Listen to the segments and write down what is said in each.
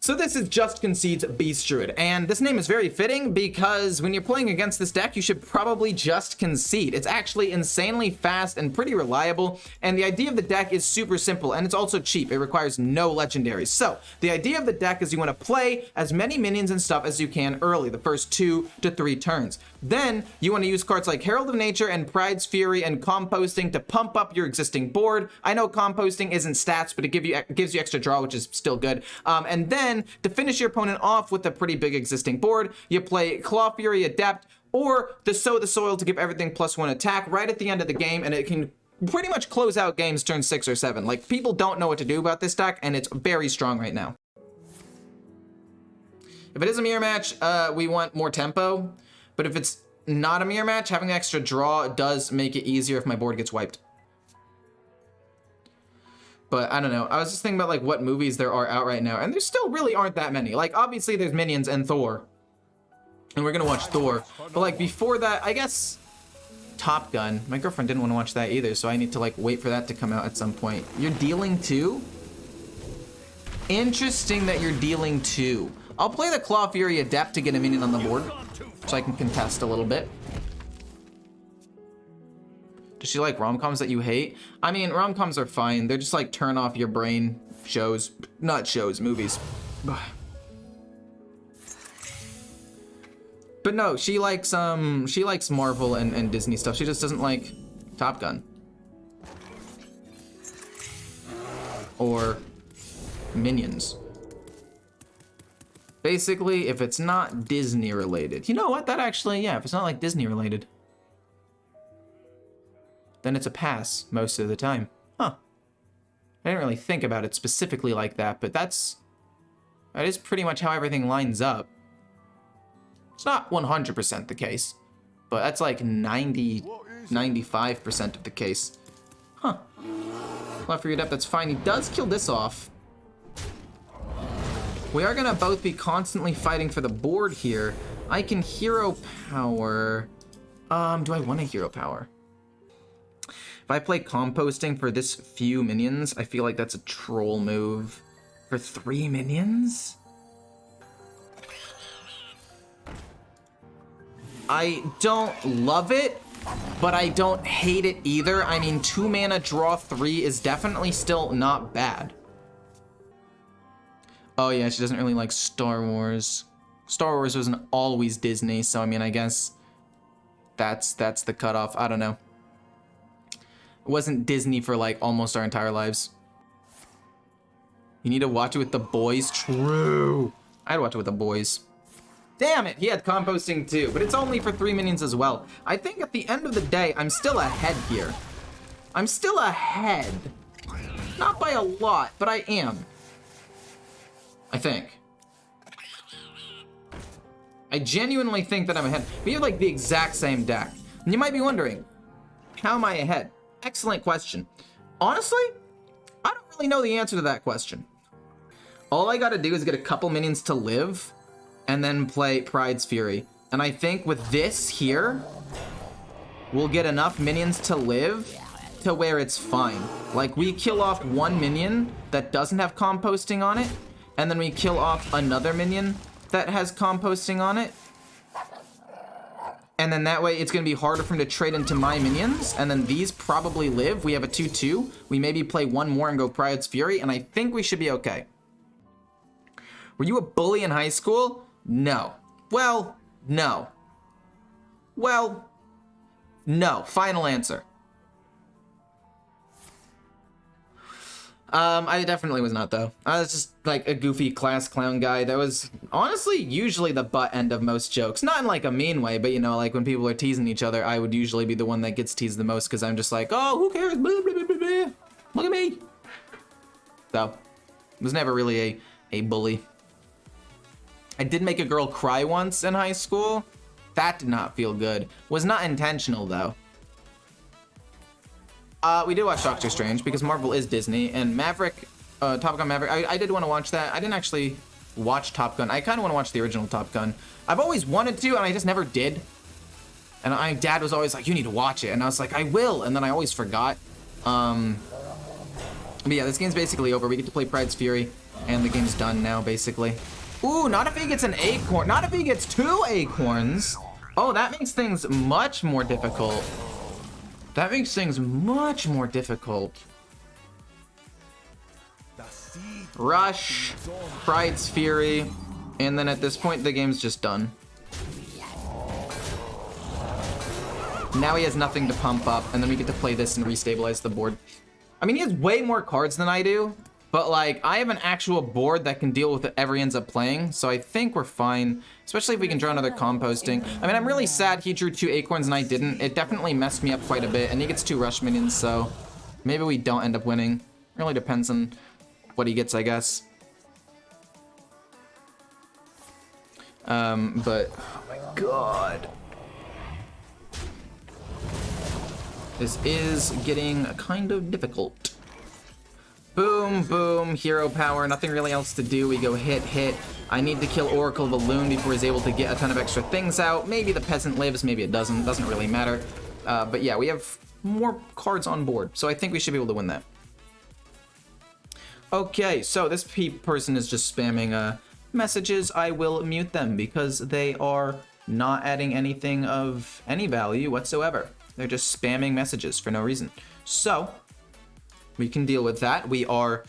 So this is JustConcede's Beast Druid, and this name is very fitting because when you're playing against this deck, you should probably just concede. It's actually insanely fast and pretty reliable, and the idea of the deck is super simple, and it's also cheap. It requires no legendaries. So the idea of the deck is you want to play as many minions and stuff as you can early, the first 2 to 3 turns. Then you want to use cards like Herald of Nature and Pride's Fury and Composting to pump up your existing board. I know Composting isn't stats, but it gives you extra draw, which is still good. And then to finish your opponent off with a pretty big existing board, you play Claw Fury Adept or the Sow the Soil to give everything +1 attack right at the end of the game, and it can pretty much close out games turn 6 or 7. Like, people don't know what to do about this deck, and it's very strong right now. If it is a mirror match, we want more tempo, but if it's not a mirror match, having extra draw does make it easier if my board gets wiped. But I don't know. I was just thinking about like what movies there are out right now, and there still really aren't that many. Like, obviously there's Minions and Thor, and we're gonna watch Thor. But like before that, I guess Top Gun. My girlfriend didn't want to watch that either, so I need to like wait for that to come out at some point. You're dealing 2? Interesting that you're dealing 2. I'll play the Claw Fury Adept to get a minion on the board, so I can contest a little bit. Does she like rom-coms that you hate? I mean, rom-coms are fine. They're just like turn off your brain shows. Not shows, movies. But no, she likes Marvel and Disney stuff. She just doesn't like Top Gun. Or Minions. Basically, if it's not Disney related. You know what? That actually, yeah, if it's not like Disney related, then it's a pass most of the time. Huh. I didn't really think about it specifically like that, but that is pretty much how everything lines up. It's not 100% the case, but that's like 95% of the case. Huh. Left for your depth, that's fine. He does kill this off. We are gonna both be constantly fighting for the board here. I can hero power. Do I want a hero power? If I play Composting for this few minions, I feel like that's a troll move. For 3 minions? I don't love it, but I don't hate it either. I mean, 2 mana draw 3 is definitely still not bad. Oh yeah, she doesn't really like Star Wars. Star Wars wasn't always Disney, so I mean, I guess that's the cutoff. I don't know. It wasn't Disney for like almost our entire lives. You need to watch it with the boys. True. I'd watch it with the boys. Damn it, he had Composting too, but it's only for 3 minions as well. I think at the end of the day, I'm still ahead here. I'm still ahead. Not by a lot, but I am. I think. I genuinely think that I'm ahead. We have like the exact same deck. And you might be wondering, how am I ahead? Excellent question. Honestly, I don't really know the answer to that question. All I gotta do is get a couple minions to live and then play Pride's Fury. And I think with this here, we'll get enough minions to live to where it's fine. Like, we kill off 1 minion that doesn't have Composting on it, and then we kill off another minion that has Composting on it. And then that way it's gonna be harder for him to trade into my minions, and then these probably live. We have a 2/2. We maybe play 1 more and go Pride's Fury, and I think we should be okay. Were you a bully in high school? No. Well, no. Well, no. Final answer. I definitely was not, though. I was just like a goofy class clown guy that was honestly usually the butt end of most jokes. Not in like a mean way, but you know, like when people are teasing each other, I would usually be the one that gets teased the most because I'm just like, oh, who cares? Blah, blah, blah, blah, blah. Look at me. So, was never really a bully. I did make a girl cry once in high school. That did not feel good. Was not intentional, though. We did watch Doctor Strange because Marvel is Disney, and Maverick, Top Gun Maverick, I did want to watch that. I didn't actually watch Top Gun. I kind of want to watch the original Top Gun. I've always wanted to, and I just never did. And my dad was always like, you need to watch it. And I was like, I will. And then I always forgot. But yeah, this game's basically over. We get to play Pride's Fury. And the game's done now, basically. Ooh, not if he gets an acorn. Not if he gets 2 acorns. Oh, that makes things much more difficult. That makes things much more difficult. Rush, Pride's Fury, and then at this point, the game's just done. Now he has nothing to pump up, and then we get to play this and restabilize the board. I mean, he has way more cards than I do, but like, I have an actual board that can deal with whatever he ends up playing, so I think we're fine, especially if we can draw another composting. I mean, I'm really sad he drew 2 acorns and I didn't. It definitely messed me up quite a bit, and he gets 2 rush minions, so maybe we don't end up winning. Really depends on what he gets, I guess. But oh my god, this is getting kind of difficult. Boom, boom, hero power, nothing really else to do. We go hit, hit. I need to kill Oracle Balloon before he's able to get a ton of extra things out. Maybe the peasant lives, maybe it doesn't really matter. But yeah, we have more cards on board, so I think we should be able to win that. Okay, so this person is just spamming messages. I will mute them because they are not adding anything of any value whatsoever. They're just spamming messages for no reason. So we can deal with that. We are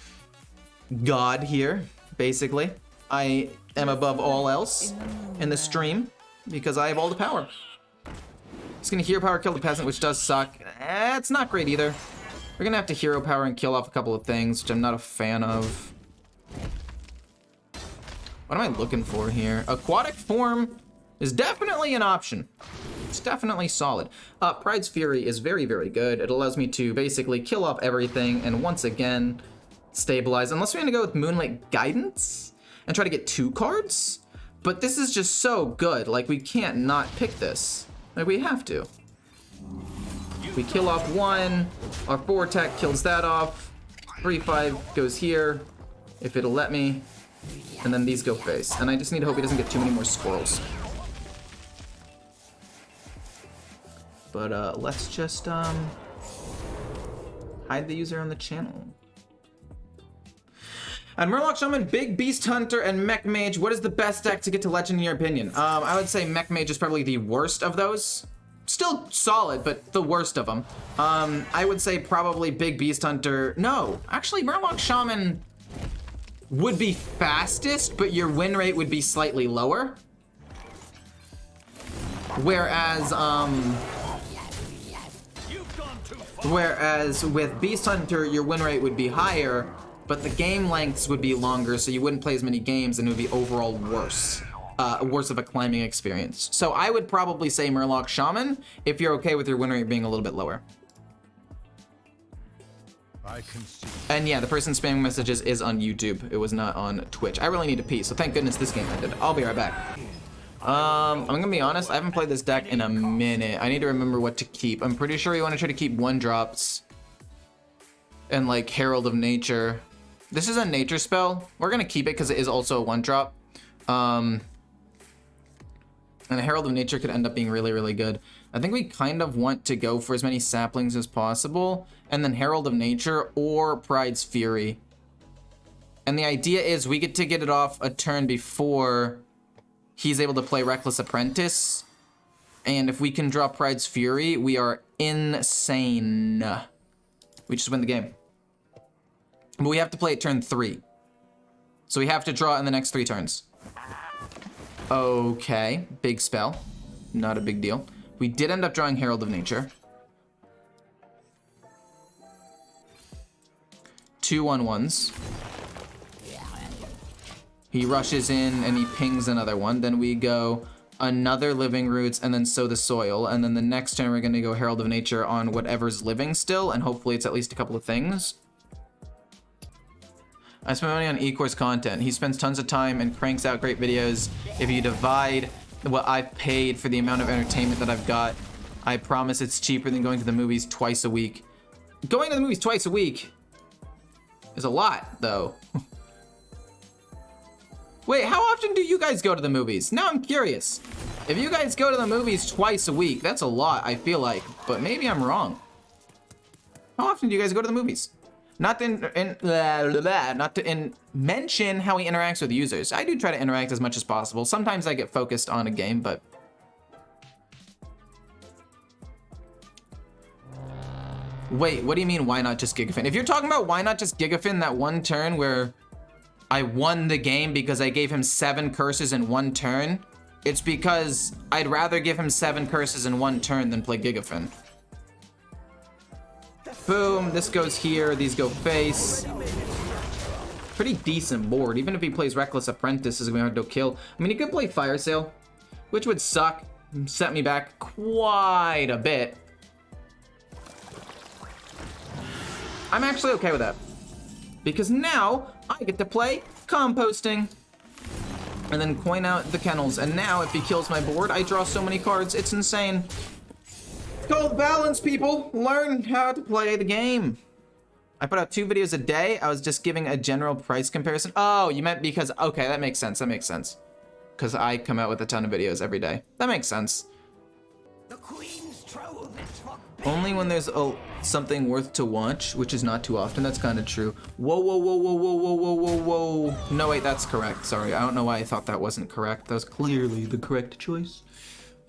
God here, basically. I am above all else in the stream because I have all the power. Just gonna hero power kill the peasant, which does suck. It's not great either. We're gonna have to hero power and kill off a couple of things, which I'm not a fan of. What am I looking for here? Aquatic form is definitely an option. It's definitely solid. Pride's Fury is very, very good. It allows me to basically kill off everything and once again stabilize. Unless we're gonna go with Moonlight Guidance and try to get 2 cards. But this is just so good. Like, we can't not pick this. Like, we have to. We kill off 1, our 4 attack kills that off, 3/5 goes here, if it'll let me, and then these go face. And I just need to hope he doesn't get too many more squirrels. But let's just hide the user on the channel. And Murloc Shaman, Big Beast Hunter, and Mech Mage, what is the best deck to get to Legend in your opinion? I would say Mech Mage is probably the worst of those. Still solid, but the worst of them. I would say probably Big Beast Hunter. No, actually Murloc Shaman would be fastest, but your win rate would be slightly lower. Whereas with Beast Hunter, your win rate would be higher, but the game lengths would be longer, so you wouldn't play as many games and it would be overall worse. Worse of a climbing experience. So I would probably say Murloc Shaman if you're okay with your win rate being a little bit lower. And yeah, the person spamming messages is on YouTube. It was not on Twitch. I really need to pee, so thank goodness this game ended. I'll be right back. I'm gonna be honest, I haven't played this deck in a minute. I need to remember what to keep. I'm pretty sure you want to try to keep 1-drops and like Herald of Nature. This is a nature spell. We're gonna keep it because it is also a 1-drop. And a Herald of Nature could end up being really, really good. I think we kind of want to go for as many saplings as possible, and then Herald of Nature or Pride's Fury. And the idea is we get to get it off a turn before he's able to play Reckless Apprentice. And if we can draw Pride's Fury, we are insane. We just win the game. But we have to play it turn 3. So we have to draw in the next 3 turns. Okay, big spell. Not a big deal. We did end up drawing Herald of Nature. 2 1/1s. He rushes in and he pings another one. Then we go another Living Roots and then Sow the Soil. And then the next turn we're gonna go Herald of Nature on whatever's living still, and hopefully it's at least a couple of things. I spend money on Ecore's content. He spends tons of time and cranks out great videos. If you divide what I've paid for the amount of entertainment that I've got, I promise it's cheaper than going to the movies twice a week. Going to the movies twice a week is a lot, though. Wait, how often do you guys go to the movies? Now I'm curious. If you guys go to the movies twice a week, that's a lot, I feel like. But maybe I'm wrong. How often do you guys go to the movies? Not to mention how he interacts with users. I do try to interact as much as possible. Sometimes I get focused on a game, but... Wait, what do you mean, why not just Gigafin? If you're talking about why not just Gigafin that one turn where I won the game because I gave him 7 curses in one turn, it's because I'd rather give him 7 curses in one turn than play Gigafin. Boom, this goes here, these go face. Pretty decent board. Even if he plays Reckless Apprentice, is gonna be hard to kill. I mean, he could play Fire Sale, which would suck. Set me back quite a bit. I'm actually okay with that. Because now, I get to play Composting. And then coin out the kennels. And now, if he kills my board, I draw so many cards. It's insane. It's called balance, people. Learn how to play the game. I put out 2 videos a day. I was just giving a general price comparison. Oh, you meant because... Okay, that makes sense. That makes sense. Because I come out with a ton of videos every day. That makes sense. The Queen's trove is for Only when there's something worth to watch, which is not too often. That's kind of true. Whoa, whoa, whoa, whoa, whoa, whoa, whoa, whoa, whoa. No, wait, that's correct. Sorry, I don't know why I thought that wasn't correct. That was clearly the correct choice.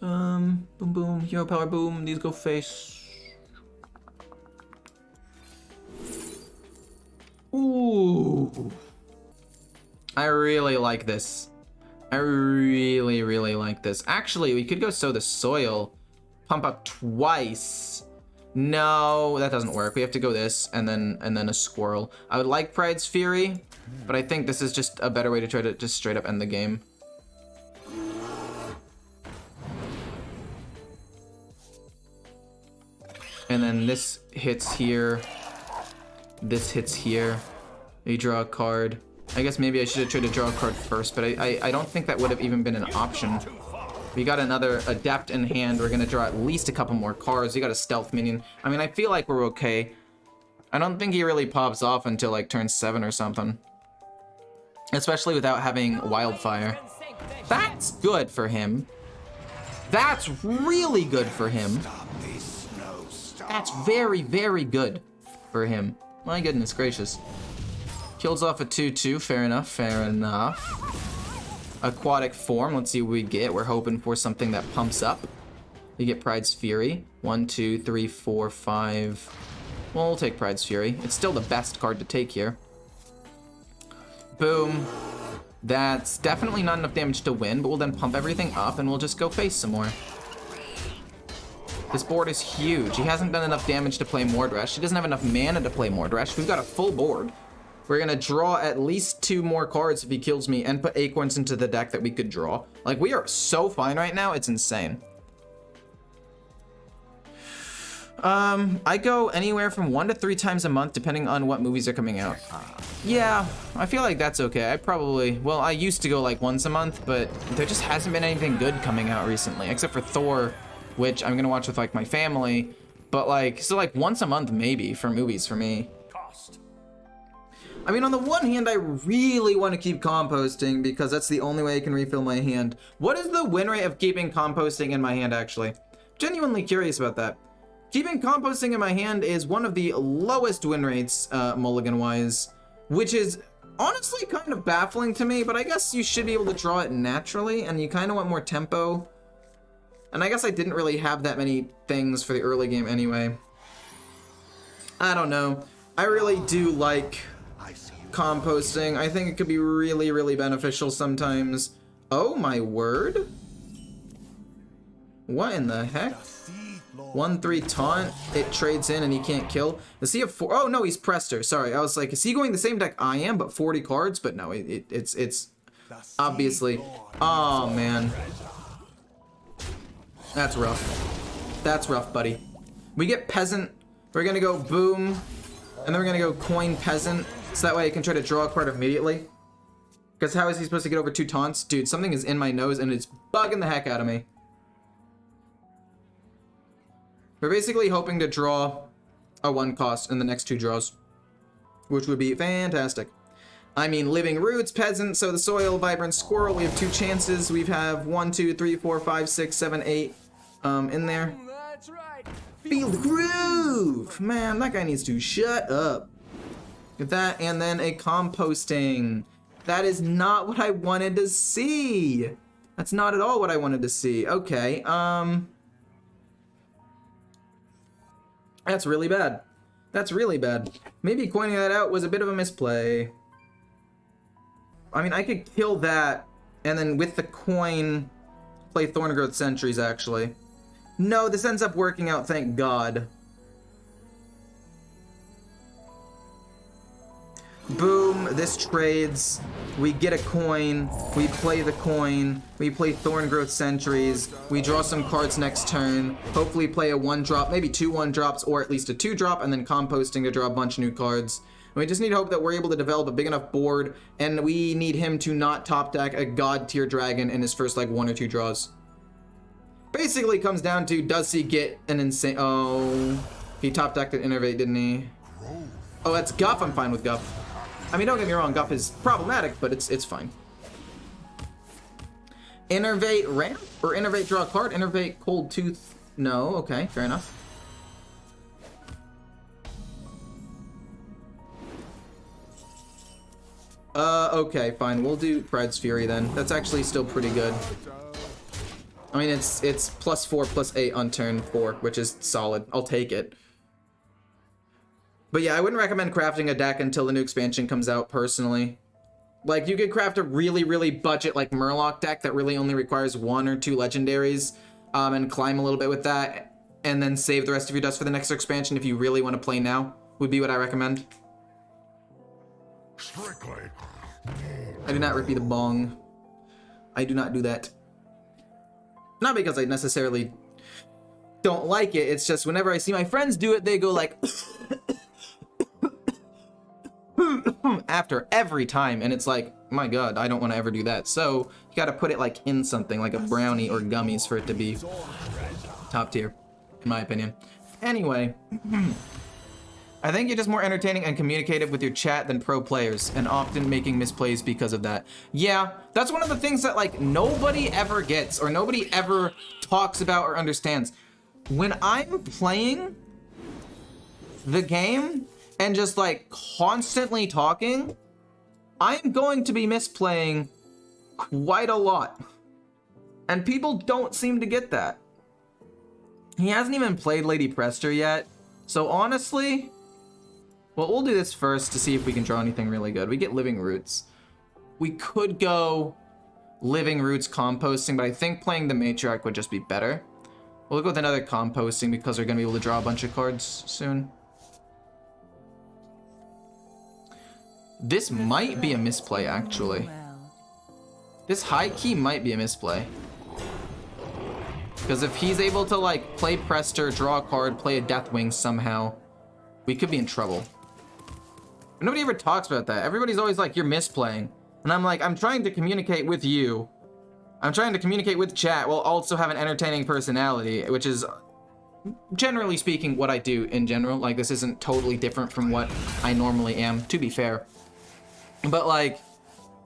Boom, boom, hero power, boom. These go face. Ooh. I really like this. I really, really like this. Actually, we could go sow the soil. Pump up twice. No, that doesn't work. We have to go this and then a squirrel. I would like Pride's Fury, but I think this is just a better way to try to just straight up end the game. And then this hits here. This hits here. You draw a card. I guess maybe I should have tried to draw a card first, but I don't think that would have even been an option. We got another Adept in hand. We're gonna draw at least a couple more cards. We got a Stealth Minion. I mean, I feel like we're okay. I don't think he really pops off until like turn 7 or something. Especially without having Wildfire. That's good for him. That's really good for him. That's very, very good for him. My goodness gracious. Kills off a 2/2. Fair enough. Fair enough. Aquatic Form. Let's see what we get. We're hoping for something that pumps up. We get Pride's Fury. 1, 2, 3, 4, 5. Well, we'll take Pride's Fury. It's still the best card to take here. Boom. That's definitely not enough damage to win, but we'll then pump everything up and we'll just go face some more. This board is huge. He hasn't done enough damage to play Mordresh. He doesn't have enough mana to play Mordresh. We've got a full board. We're gonna draw at least 2 more cards if he kills me and put Acorns into the deck that we could draw. Like, we are so fine right now, it's insane. I go anywhere from 1 to 3 times a month depending on what movies are coming out. Yeah, I feel like that's okay. Well, I used to go like once a month, but there just hasn't been anything good coming out recently, except for Thor, which I'm gonna watch with like my family. But like, so like once a month maybe for movies for me. I mean, on the one hand, I really want to keep composting because that's the only way I can refill my hand. What is the win rate of keeping composting in my hand, actually? Genuinely curious about that. Keeping composting in my hand is one of the lowest win rates, Mulligan-wise, which is honestly kind of baffling to me, but I guess you should be able to draw it naturally, and you kind of want more tempo. And I guess I didn't really have that many things for the early game anyway. I don't know. I really do like composting. I think it could be really, really beneficial sometimes. Oh my word. What in the heck? 1/3 taunt. It trades in and he can't kill. Does he have 4? Oh no, he's Prester. Sorry, I was like, is he going the same deck I am, but 40 cards? But no, it's obviously. Oh man. That's rough. That's rough, buddy. We get Peasant. We're gonna go boom. And then we're gonna go coin Peasant. So that way I can try to draw a card immediately. Because how is he supposed to get over 2 taunts? Dude, something is in my nose and it's bugging the heck out of me. We're basically hoping to draw a 1 cost in the next 2 draws. Which would be fantastic. I mean, Living Roots, Peasant, so the Soil, Vibrant Squirrel. We have 2 chances. We have 1, 2, 3, 4, 5, 6, 7, 8 in there. That's right. Feel the groove! Man, that guy needs to shut up. Get that, and then a composting. That is not what I wanted to see. That's not at all what I wanted to see. Okay, that's really bad. That's really bad. Maybe coining that out was a bit of a misplay. I mean, I could kill that, and then with the coin, play Thorngrowth Sentries, actually. No, this ends up working out, thank God. Boom, this trades. We get a coin, we play the coin, we play Thorngrowth Sentries, we draw some cards next turn, hopefully play a 1-drop, maybe 2 1-drops, or at least a 2-drop, and then composting to draw a bunch of new cards. And we just need hope that we're able to develop a big enough board, and we need him to not top deck a god tier dragon in his first like 1 or 2 draws. Basically comes down to, does he get an insane... Oh, he top decked an Innervate, didn't he? Oh, that's Guff. I'm fine with Guff. I mean, don't get me wrong, Guff is problematic, but it's fine. Innervate ramp? Or Innervate draw a card? Innervate Cold Tooth? No, okay, fair enough. Okay, fine. We'll do Pride's Fury then. That's actually still pretty good. I mean, it's +4/+8 on turn 4, which is solid. I'll take it. But yeah, I wouldn't recommend crafting a deck until the new expansion comes out, personally. Like, you could craft a really, really budget, like, Murloc deck that really only requires 1 or 2 legendaries, and climb a little bit with that, and then save the rest of your dust for the next expansion if you really want to play now, would be what I recommend. I do not repeat the bong. I do not do that. Not because I necessarily don't like it, it's just whenever I see my friends do it, they go like... after every time, and it's like, my god, I don't want to ever do that. So you gotta put it like in something like a brownie or gummies for it to be top tier, in my opinion. Anyway, I think you're just more entertaining and communicative with your chat than pro players, and often making misplays because of that. Yeah, that's one of the things that like nobody ever gets, or nobody ever talks about or understands. When I'm playing the game and just like constantly talking, I'm going to be misplaying quite a lot. And people don't seem to get that. He hasn't even played Lady Prester yet. So honestly, well, we'll do this first to see if we can draw anything really good. We get Living Roots. We could go Living Roots composting, but I think playing the Matriarch would just be better. We'll go with another composting because we're gonna be able to draw a bunch of cards soon. This might be a misplay, actually. This high key might be a misplay. Because if he's able to, like, play Prester, draw a card, play a Deathwing somehow, we could be in trouble. But nobody ever talks about that. Everybody's always like, you're misplaying. And I'm like, I'm trying to communicate with you. I'm trying to communicate with chat while also have an entertaining personality, which is, generally speaking, what I do in general. Like, this isn't totally different from what I normally am, to be fair. But like,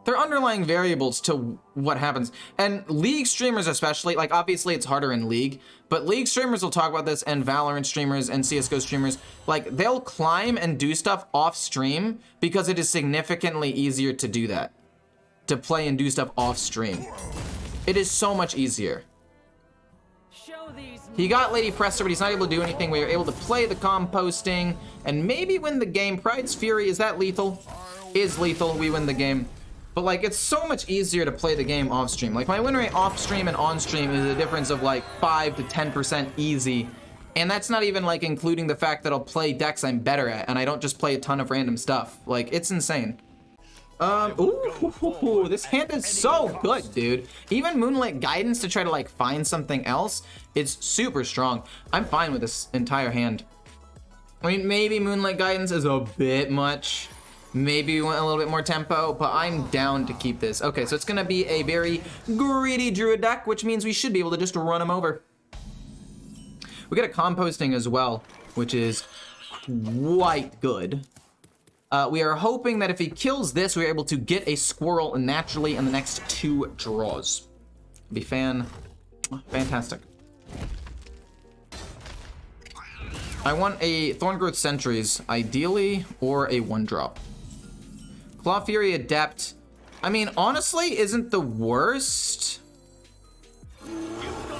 there are underlying variables to what happens. And League streamers especially, like obviously it's harder in League, but League streamers will talk about this, and Valorant streamers and CSGO streamers, like they'll climb and do stuff off stream because it is significantly easier to do that. To play and do stuff off stream. It is so much easier. He got Lady Prester, but he's not able to do anything. We were able to play the composting and maybe win the game. Pride's Fury, is that lethal? Is lethal, we win the game. But like, it's so much easier to play the game off stream. Like my win rate off stream and on stream is a difference of like 5 to 10% easy. And that's not even like including the fact that I'll play decks I'm better at and I don't just play a ton of random stuff. Like, it's insane. Ooh, this hand is so good, dude. Even Moonlight Guidance to try to like find something else, it's super strong. I'm fine with this entire hand. I mean, maybe Moonlight Guidance is a bit much. Maybe we want a little bit more tempo, but I'm down to keep this. Okay, so it's gonna be a very greedy Druid deck, which means we should be able to just run him over. We get a composting as well, which is quite good. We are hoping that if he kills this, we're able to get a squirrel naturally in the next 2 draws. It'd be fantastic. I want a Thorngrowth Sentries, ideally, or a 1-drop. Claw Fury Adept, I mean, honestly, isn't the worst.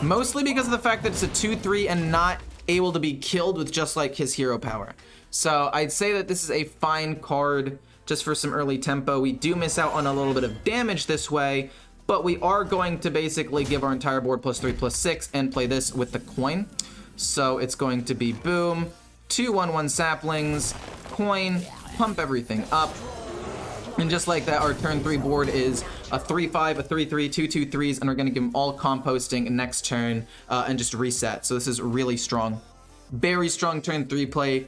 Mostly because of the fact that it's a 2/3 and not able to be killed with just like his hero power. So I'd say that this is a fine card just for some early tempo. We do miss out on a little bit of damage this way, but we are going to basically give our entire board +3/+6 and play this with the coin. So it's going to be boom, 2 1/1 saplings, coin, pump everything up. And just like that, our turn 3 board is a 3/5, a 3/3, 2 2/3s, and we're going to give them all composting next turn and just reset. So this is really strong. Very strong turn 3 play.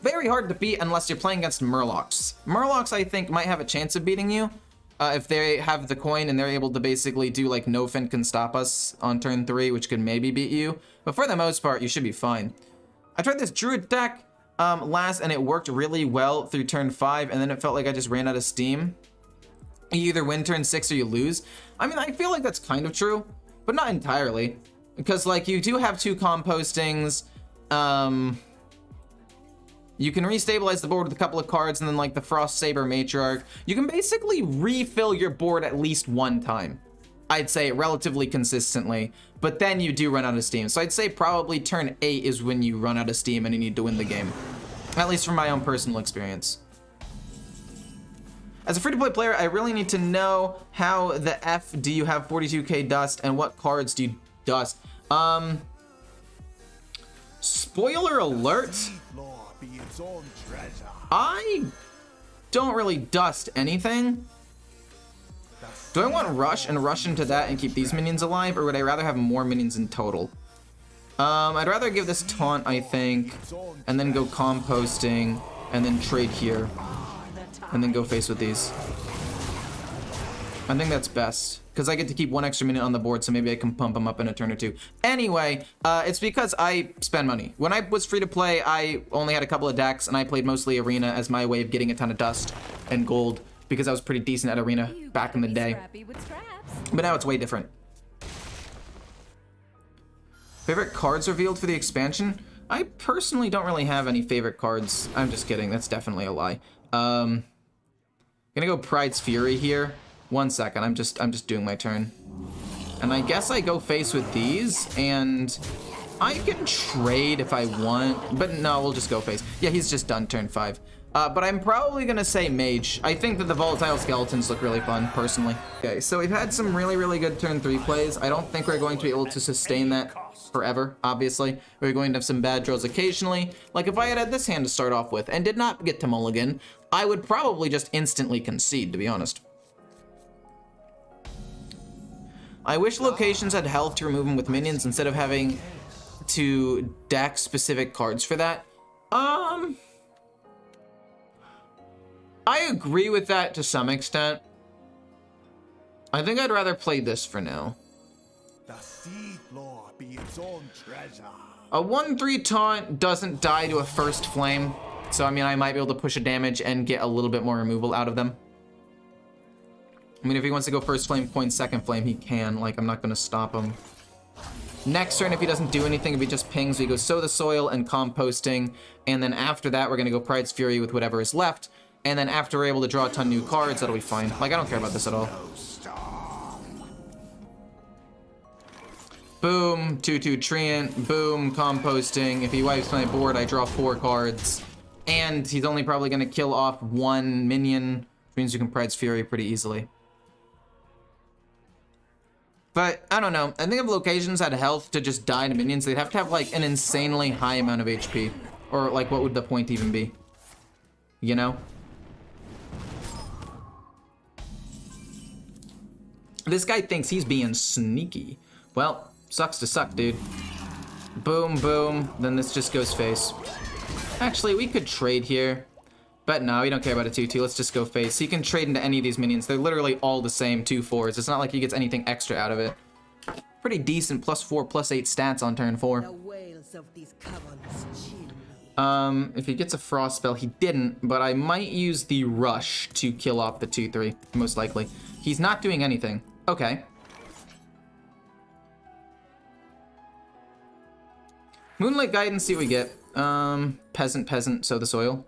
Very hard to beat unless you're playing against Murlocs. Murlocs, I think, might have a chance of beating you if they have the coin and they're able to basically do like no fin can stop us on turn 3, which could maybe beat you. But for the most part, you should be fine. I tried this Druid deck last and it worked really well through turn 5, and then it felt like I just ran out of steam. You either win turn 6 or you lose. I mean, I feel like that's kind of true, but not entirely, because like you do have 2 compostings. You can restabilize the board with a couple of cards, and then like the Frost Saber Matriarch, you can basically refill your board at least 1 time. I'd say relatively consistently, but then you do run out of steam. So I'd say probably turn 8 is when you run out of steam and you need to win the game. At least from my own personal experience. As a free-to-play player, I really need to know how the F do you have 42k dust and what cards do you dust. Spoiler alert, I don't really dust anything. Do I want rush and rush into that and keep these minions alive, or would I rather have more minions in total? I'd rather give this taunt, I think, and then go composting, and then trade here, and then go face with these. I think that's best, because I get to keep 1 extra minute on the board, so maybe I can pump them up in a turn or 2. Anyway, it's because I spend money. When I was free to play, I only had a couple of decks, and I played mostly Arena as my way of getting a ton of dust and gold, because I was pretty decent at Arena back in the day. But now it's way different. Favorite cards revealed for the expansion? I personally don't really have any favorite cards. I'm just kidding. That's definitely a lie. Gonna go Pride's Fury here. 1 second. I'm just doing my turn. And I guess I go face with these, and I can trade if I want, but no, we'll just go face. Yeah, he's just done turn 5. But I'm probably gonna say Mage. I think that the Volatile Skeletons look really fun, personally. Okay, so we've had some really, really good turn 3 plays. I don't think we're going to be able to sustain that forever, obviously. We're going to have some bad draws occasionally. Like if I had this hand to start off with and did not get to Mulligan, I would probably just instantly concede, to be honest. I wish locations had health to remove them with minions instead of having to deck specific cards for that. I agree with that to some extent. I think I'd rather play this for now. The sea floor be its own treasure. A 1/3 taunt doesn't die to a first flame, so I mean I might be able to push a damage and get a little bit more removal out of them. I mean, if he wants to go first flame, coin second flame, he can. Like, I'm not gonna stop him. Next turn, if he doesn't do anything, if he just pings, we go Sow the Soil and composting, and then after that, we're gonna go Pride's Fury with whatever is left. And then after we're able to draw a ton of new cards, that'll be fine. Like, I don't care about this at all. Boom, 2/2 Treant, boom, composting. If he wipes my board, I draw 4 cards. And he's only probably gonna kill off 1 minion, which means you can Pride's Fury pretty easily. But, I don't know. I think if locations had health to just die to minions, they'd have to have, like, an insanely high amount of HP. Or, like, what would the point even be? You know? This guy thinks he's being sneaky. Well, sucks to suck, dude. Boom, boom. Then this just goes face. Actually, we could trade here. But no, we don't care about a 2/2. Let's just go face. He can trade into any of these minions. They're literally all the same 2/4s. It's not like he gets anything extra out of it. Pretty decent +4, +8 stats on turn 4. The wails of these caverns chill me. If he gets a frost spell, he didn't, but I might use the rush to kill off the 2/3, most likely. He's not doing anything. Okay. Moonlight Guidance, see what we get. Peasant, peasant, sow the soil.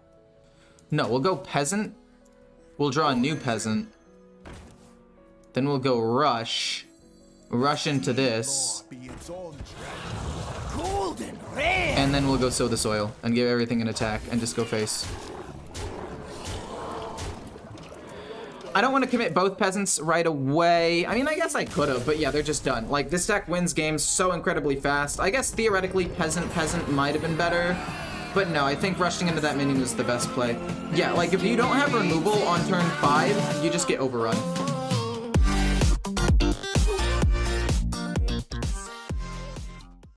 No, we'll go peasant. We'll draw a new peasant. Then we'll go rush. Rush into this. And then we'll go sow the soil and give everything an attack and just go face. I don't want to commit both peasants right away. I mean, I guess I could have, but yeah, they're just done. Like, this deck wins games so incredibly fast. I guess theoretically peasant might have been better, but no, I think rushing into that minion was the best play. Yeah, like if you don't have removal on turn 5, you just get overrun.